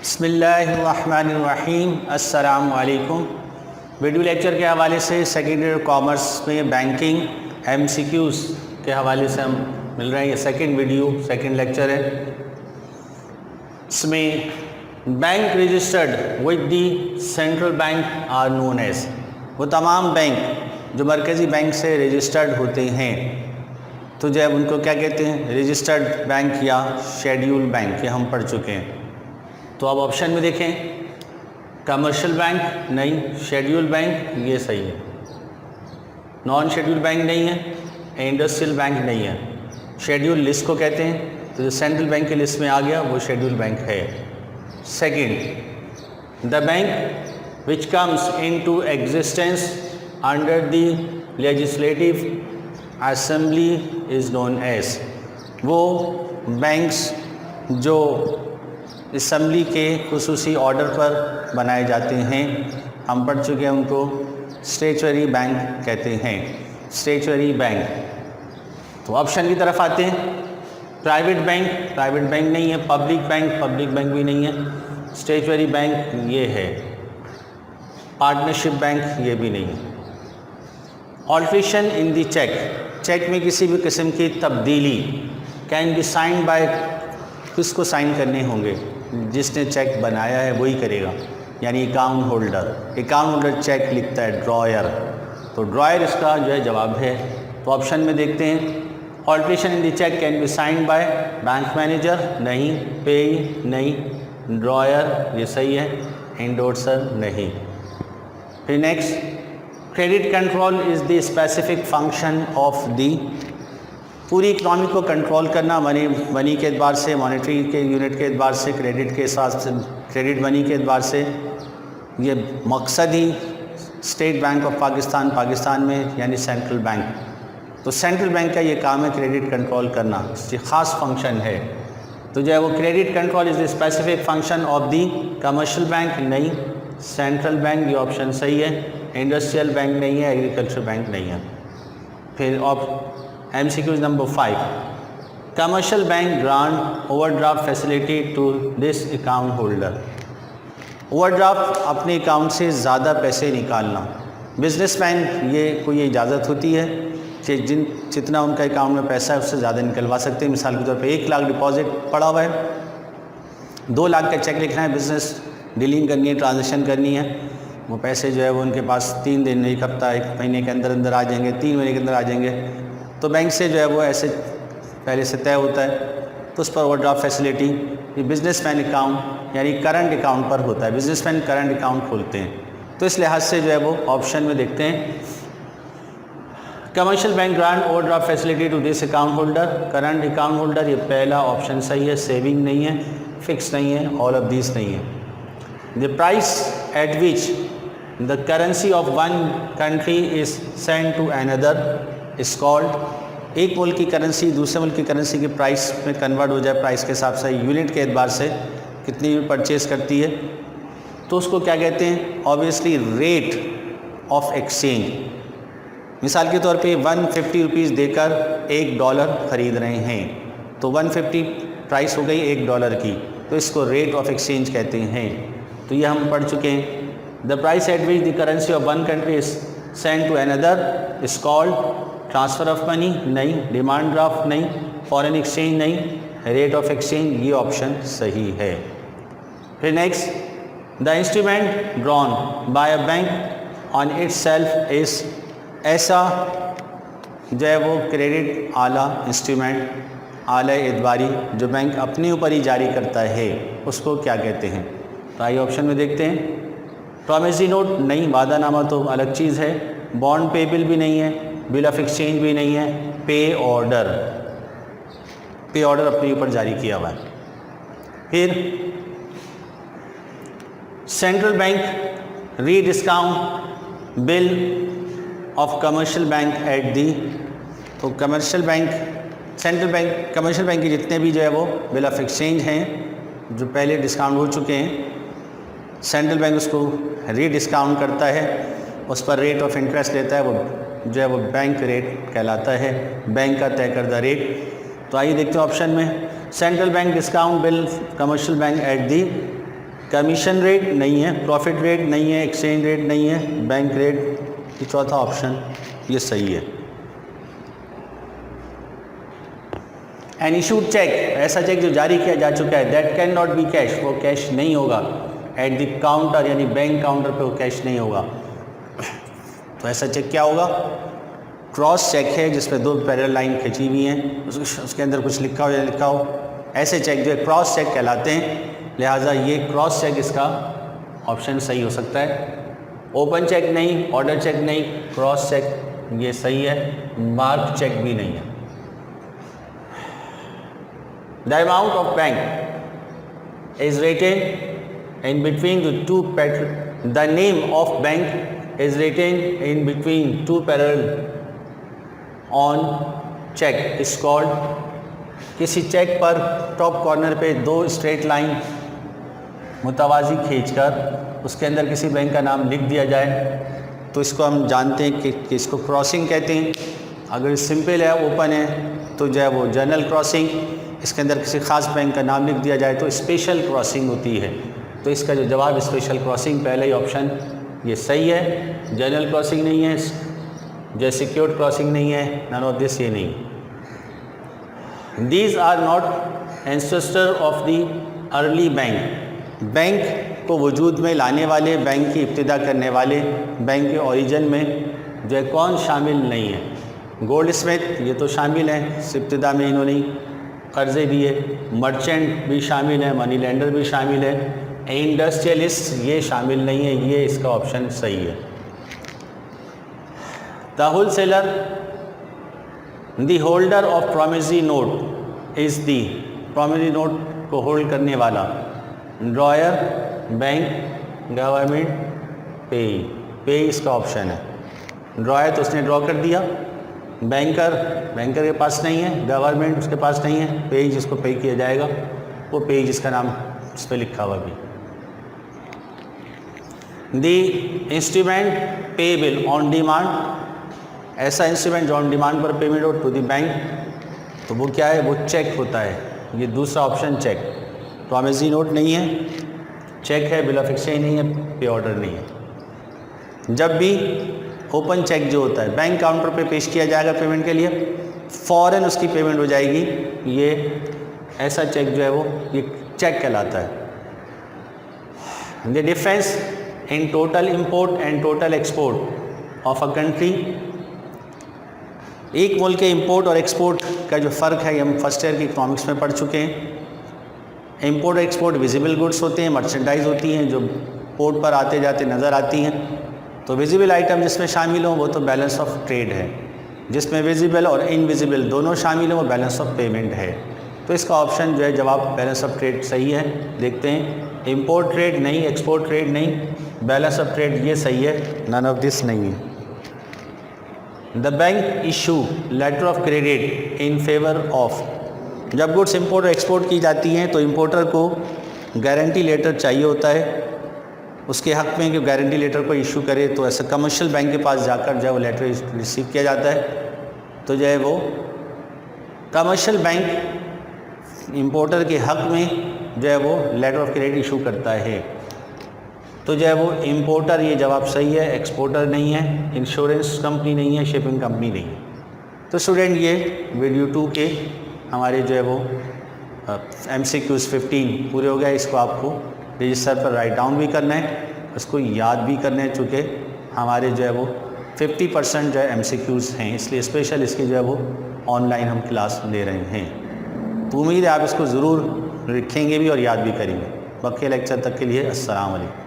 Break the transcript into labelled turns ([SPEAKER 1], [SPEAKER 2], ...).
[SPEAKER 1] बिस्मिल्लाहिर्रहमानिर्रहीम अस्सलाम वालेकुम। वीडियो लेक्चर के हवाले से सेकेंड ईयर कॉमर्स में बैंकिंग MCQs के हवाले से हम मिल रहे हैं। ये सेकेंड वीडियो सेकेंड लेक्चर है। इसमें bank registered with the central bank are known as, वो तमाम बैंक जो मरकज़ी बैंक से रजिस्टर्ड होते हैं तो जब उनको क्या कहते हैं, रजिस्टर्ड बैंक या शेड्यूल बैंक, ये हम पढ़ चुके हैं। तो अब ऑप्शन में देखें, कमर्शियल बैंक नहीं, शेड्यूल बैंक ये सही है, नॉन शेड्यूल बैंक नहीं है, इंडस्ट्रियल बैंक नहीं है। शेड्यूल लिस्ट को कहते हैं, तो जो सेंट्रल बैंक की लिस्ट में आ गया वो शेड्यूल बैंक है। Second, the bank which comes into existence under the legislative assembly is known as, वो बैंक्स जो असम्बली के खुसूसी ऑर्डर पर बनाए जाते हैं, हम पढ़ चुके हैं, उनको स्टेचुरी बैंक कहते हैं, स्टेचुरी बैंक। तो ऑप्शन की तरफ आते हैं। प्राइवेट बैंक नहीं है, पब्लिक बैंक भी नहीं है, स्टेचुरी बैंक ये है, पार्टनरशिप बैंक ये भी नहीं है। ऑल्ट्रेशन इन द चेक में किसी भी किस्म की तब्दीली कैन बी साइन बाय, किसको साइन करने होंगे, जिसने चेक बनाया है वही करेगा, यानी अकाउंट होल्डर चेक लिखता है, ड्रॉयर, तो ड्रॉयर इसका जो है जवाब है। तो ऑप्शन में देखते हैं, alteration in the cheque can be sign by bank manager नहीं, पे नहीं, ड्रॉयर ये सही है, एंडोर्सर नहीं। फिर next, credit control is the specific function of the, पूरी इकनॉमी को कंट्रोल करना, मनी के एतबार से, मॉनेटरी के यूनिट के एतबार से, क्रेडिट के हिसाब से, क्रेडिट मनी के एतबार से, ये मकसद ही स्टेट बैंक ऑफ पाकिस्तान में यानी सेंट्रल बैंक। तो सेंट्रल बैंक का ये काम है क्रेडिट कंट्रोल करना, इसकी ख़ास फंक्शन है। तो जो है वो credit control is the specific function of the commercial bank नहीं, सेंट्रल बैंक ये ऑप्शन सही है, इंडस्ट्रियल बैंक नहीं है, एग्रीकल्चर बैंक नहीं है। फिर MCQ नंबर 5, commercial bank grant overdraft facility to this account holder, overdraft अपने अकाउंट से ज़्यादा पैसे निकालना, बिजनेसमैन ये कोई इजाज़त होती है कि जितना उनका अकाउंट में पैसा है उससे ज़्यादा निकलवा सकते हैं। मिसाल के तौर पे 1 लाख डिपॉजिट पड़ा हुआ है, 2 लाख का चेक लिखना है, बिज़नेस डीलिंग करनी है, ट्रांजेक्शन करनी है, वो पैसे जो है वो उनके पास 3 दिन, 1 हफ्ता, 1 महीने के अंदर आ जाएंगे, 3 महीने के अंदर आ जाएंगे, तो बैंक से जो है वो ऐसे पहले से तय होता है, तो उस पर ओवरड्राफ्ट फैसिलिटी ये बिजनेसमैन अकाउंट यानी करंट अकाउंट पर होता है, बिजनेसमैन करंट अकाउंट खोलते हैं। तो इस लिहाज से जो है वो ऑप्शन में देखते हैं, commercial bank grant overdraft facility to this account holder, current account holder, ये पहला ऑप्शन सही है, सेविंग नहीं है, फिक्स नहीं है, ऑल ऑफ दिस नहीं है। The price at which the currency of one country is send to another is called, एक मुल्क की करेंसी दूसरे मुल्क की करेंसी के प्राइस में कन्वर्ट हो जाए, प्राइस के हिसाब से यूनिट के एतबार से कितनी परचेज़ करती है, तो उसको क्या कहते हैं, ऑब्वियसली रेट ऑफ एक्सचेंज। मिसाल के तौर पे 150 रुपीज़ देकर $1 ख़रीद रहे हैं, तो 150 प्राइस हो गई $1 की, तो इसको रेट ऑफ एक्सचेंज कहते हैं। तो ये हम पढ़ चुके हैं। The price at which the currency of one country is send to another is called transfer of money नहीं, डिमांड ड्राफ्ट नहीं, फॉरेन एक्सचेंज नहीं, रेट ऑफ एक्सचेंज ये ऑप्शन सही है। फिर next, the instrument drawn by a bank on itself is, ऐसा जो है वो क्रेडिट आला इंस्ट्रूमेंट, आला एतबारी जो बैंक अपने ऊपर ही जारी करता है उसको क्या कहते हैं। तो आइए ऑप्शन में देखते हैं। प्रॉमिसरी नोट नहीं, वादानामा तो अलग चीज़ है, बॉन्ड पेबल भी नहीं है, बिल ऑफ एक्सचेंज भी नहीं है, पे ऑर्डर अपने ऊपर जारी किया हुआ है। फिर central bank rediscount bill of commercial bank at the, तो commercial bank, central bank, commercial bank के जितने भी जो है वो बिल ऑफ एक्सचेंज हैं जो पहले डिस्काउंट हो चुके हैं, सेंट्रल बैंक उसको रीडिस्काउंट करता है, उस पर रेट ऑफ इंटरेस्ट लेता है, वो जो है वो बैंक रेट कहलाता है, बैंक का तय करदा रेट। तो आइए देखते हैं ऑप्शन में, central bank discount bill commercial bank at the commission rate नहीं है, प्रॉफिट रेट नहीं है, एक्सचेंज रेट नहीं है, बैंक रेट, ये चौथा ऑप्शन ये सही है। एन इशूड चेक, ऐसा चेक जो जारी किया जा चुका है, that can not be cash, वो कैश नहीं होगा। एट द काउंटर यानी बैंक काउंटर पे वो कैश नहीं होगा। तो ऐसा चेक क्या होगा? क्रॉस चेक है जिसमें 2 पैरेलल लाइन खींची हुई हैं, उसके अंदर कुछ लिखा हो या लिखा हो, ऐसे चेक जो है क्रॉस चेक कहलाते हैं। लिहाजा ये क्रॉस चेक इसका ऑप्शन सही हो सकता है। ओपन चेक नहीं, ऑर्डर चेक नहीं, क्रॉस चेक ये सही है, मार्क चेक भी नहीं है। The amount of bank is written in between the two parallel, the name of bank is written in between 2 parallel on cheque is called, किसी cheque पर top corner पे 2 straight line मुतवाज़ी खींचकर उसके अंदर किसी बैंक का नाम लिख दिया जाए तो इसको हम जानते हैं कि इसको क्रॉसिंग कहते हैं। अगर सिंपल है, ओपन है, तो जो है वो जनरल क्रॉसिंग, इसके अंदर किसी ख़ास बैंक का नाम लिख दिया जाए तो स्पेशल क्रॉसिंग होती है। तो इसका जो जवाब स्पेशल क्रॉसिंग, पहला ही ऑप्शन ये सही है। जनरल क्रॉसिंग नहीं है, जो सिक्योर्ड क्रॉसिंग नहीं है, नन ऑफ दिस ये नहीं। These are not ancestor of the early bank, bank को वजूद में लाने वाले, बैंक की इब्तिदा करने वाले, बैंक के ओरिजिन में जो है कौन शामिल नहीं है? गोल्ड स्मिथ ये तो शामिल हैं, इब्तिदा में इन्होंने कर्ज़े दिए। मर्चेंट भी शामिल है, मनी लेंडर भी शामिल है। इंडस्ट्रियलिस्ट ये शामिल नहीं है, ये इसका ऑप्शन सही है। The wholesaler, the holder of promissory note is the, promissory note को होल्ड करने वाला, ड्रॉयर, बैंक, गवर्नमेंट, पेई, पेई इसका ऑप्शन है। ड्रॉयर तो उसने ड्रॉ कर दिया, बैंकर के पास नहीं है, गवर्नमेंट उसके पास नहीं है, पेई जिसको पे किया जाएगा वो पेई जिसका नाम उस पर लिखा हुआ भी। दी इंस्ट्रूमेंट पेएबल ऑन डिमांड, ऐसा इंस्ट्रूमेंट जो ऑन डिमांड पर पेमेंट हो टू द बैंक, तो वो क्या है? वो चेक होता है। ये दूसरा ऑप्शन चेक, प्रॉमिसरी नोट नहीं है, चेक है, बिल ऑफ एक्सचेंज नहीं है, पे ऑर्डर नहीं है। जब भी ओपन चेक जो होता है बैंक काउंटर पे पेश किया जाएगा पेमेंट के लिए, फ़ौरन उसकी पेमेंट हो जाएगी। ये ऐसा चेक जो है वो ये चेक कहलाता है। The difference in total import and total export of a country, एक मुल्क के इंपोर्ट और एक्सपोर्ट का जो फ़र्क है ये हम फर्स्ट ईयर की इकोनॉमिक्स में पढ़ चुके हैं। इंपोर्ट और एक्सपोर्ट विजिबल गुड्स होते हैं, मर्चेंडाइज होती हैं जो पोर्ट पर आते जाते नज़र आती हैं। तो विजिबल आइटम जिसमें शामिल हों वो तो बैलेंस ऑफ ट्रेड है, जिसमें विजिबल और इनविजिबल दोनों शामिल हों वो बैलेंस ऑफ पेमेंट है। तो इसका ऑप्शन जो है जवाब बैलेंस ऑफ ट्रेड सही है। देखते हैं, इंपोर्ट ट्रेड नहीं, एक्सपोर्ट ट्रेड नहीं, बैलेंस ऑफ ट्रेड ये सही है, नन ऑफ दिस नहीं है। The bank issue letter of credit in favour of, जब गुड्स इंपोर्ट और एक्सपोर्ट की जाती हैं तो इंपोर्टर को गारंटी लेटर चाहिए होता है उसके हक़ में कि गारंटी लेटर को इशू करे। तो ऐसा कमर्शियल बैंक के पास जाकर जो है वो लेटर रिसीव किया जाता है। तो जो है वो कमर्शियल बैंक इंपोर्टर के हक़ में जो है वो लेटर ऑफ क्रेडिट इशू करता है। तो जो है वो इंपोर्टर ये जवाब सही है, एक्सपोर्टर नहीं है, इंश्योरेंस कंपनी नहीं है, शिपिंग कंपनी नहीं है। तो स्टूडेंट ये वीडियो 2 के हमारे जो है वो MCQs 15 पूरे हो गए। इसको आपको रजिस्टर पर राइट डाउन भी करना है, उसको याद भी करना है, चूँकि हमारे जो है वो 50% जो है MCQs हैं, इसलिए स्पेशल इसकी जो है वो ऑनलाइन हम क्लास ले रहे हैं। तो उम्मीद है आप इसको ज़रूर लिखेंगे भी और याद भी करेंगे। बाकी लेक्चर तक के लिए अस्सलाम वालेकुम।